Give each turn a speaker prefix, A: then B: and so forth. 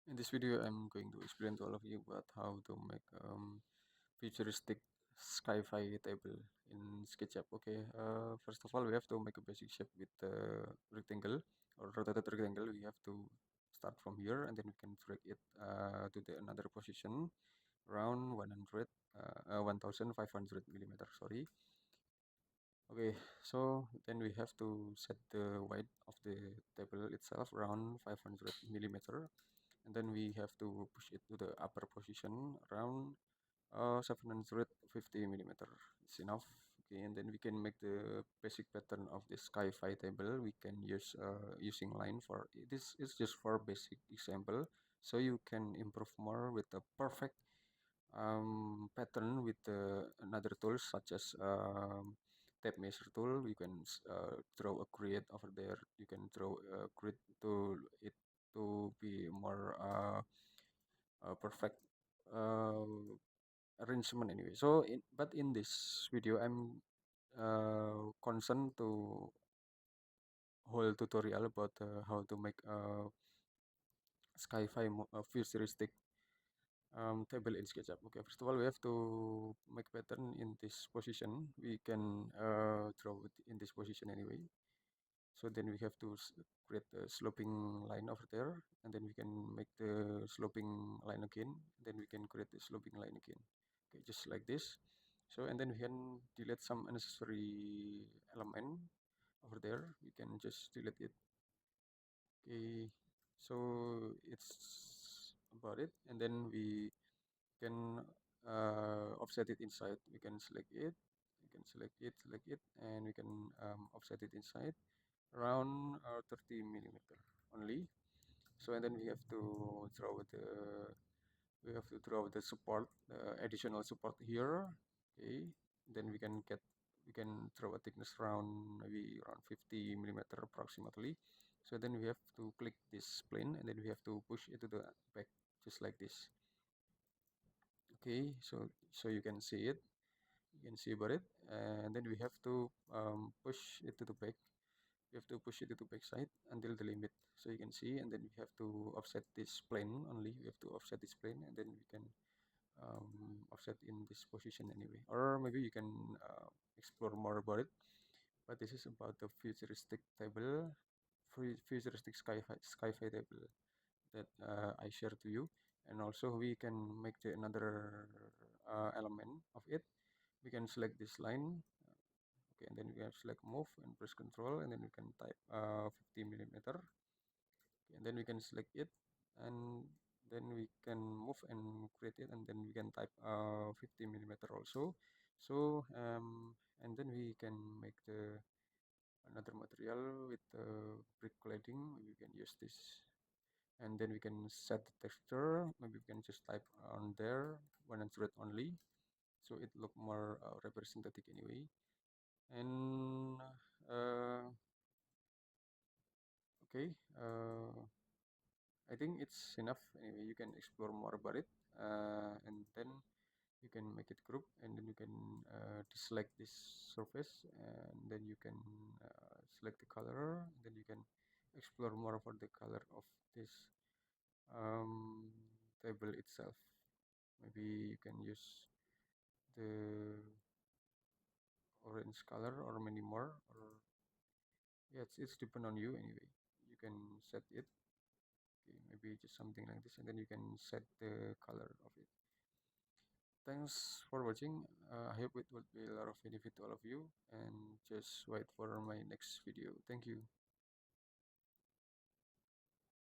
A: In this video, I'm going to explain to all of you about how to make futuristic sci-fi table in Sketchup. Okay, first of all, we have to make a basic shape with rectangle or rotated rectangle. We have to start from here, and then we can drag it to the another position around 1500 millimeter. Sorry. Okay, so then we have to set the weight of the table itself around 500 millimeter, and then we have to push it to the upper position around 750 millimeter. It's enough. Okay, and then we can make the basic pattern of this sci-fi table. We can use using line for this is just for basic example, so you can improve more with the perfect pattern with another tools such as tape measure tool. You can draw a grid over there. You can draw a grid to it to be more perfect uh, arrangement anyway. So in this video I'm concerned to whole tutorial about how to make a sci-fi futuristic table in SketchUp. Okay, first of all, we have to make pattern in this position. We can draw it in this position anyway. So then we have to create a sloping line over there, and then we can make the sloping line again. Then we can create the sloping line again. Okay, just like this. So and then we can delete some unnecessary element over there. We can just delete it. Okay, so it's about it, and then we can offset it inside. We can select it, select it, and we can offset it inside around 30 millimeter only. So and then we have to draw the support, additional support here. Okay, then we can draw a thickness around maybe around 50 millimeter approximately. So then we have to click this plane, and then we have to push it to the back just like this. Okay, so you can see it, you can see about it, and then we have to push it to the back. We have to push it to the back side until the limit, so you can see, and then we have to offset this plane only. We have to offset this plane, and then we can offset in this position anyway, or maybe you can explore more about it. But this is about the futuristic table, futuristic sci-fi table that I share to you. And also we can make the another element of it. We can select this line. Okay, and then we have select move and press control, and then we can type 50 millimeter. Okay, and then we can select it, and then we can move and create it, and then we can type 50 millimeter also. So and then we can make the another material with brick cladding. We can use this, and then we can set the texture. Maybe we can just type on there 100 only, so it look more representative anyway. And okay, I think it's enough anyway. You can explore more about it, and then you can make it group, and then you can deselect this surface, and then you can select the color, and then you can explore more about the color of this um, table itself. Maybe you can use the orange color or many more, or yeah, it's depend on you anyway. You can set it. Okay, maybe just something like this, and then you can set the color of it. Thanks for watching. I hope it will be a lot of benefit to all of you, and just wait for my next video. Thank you.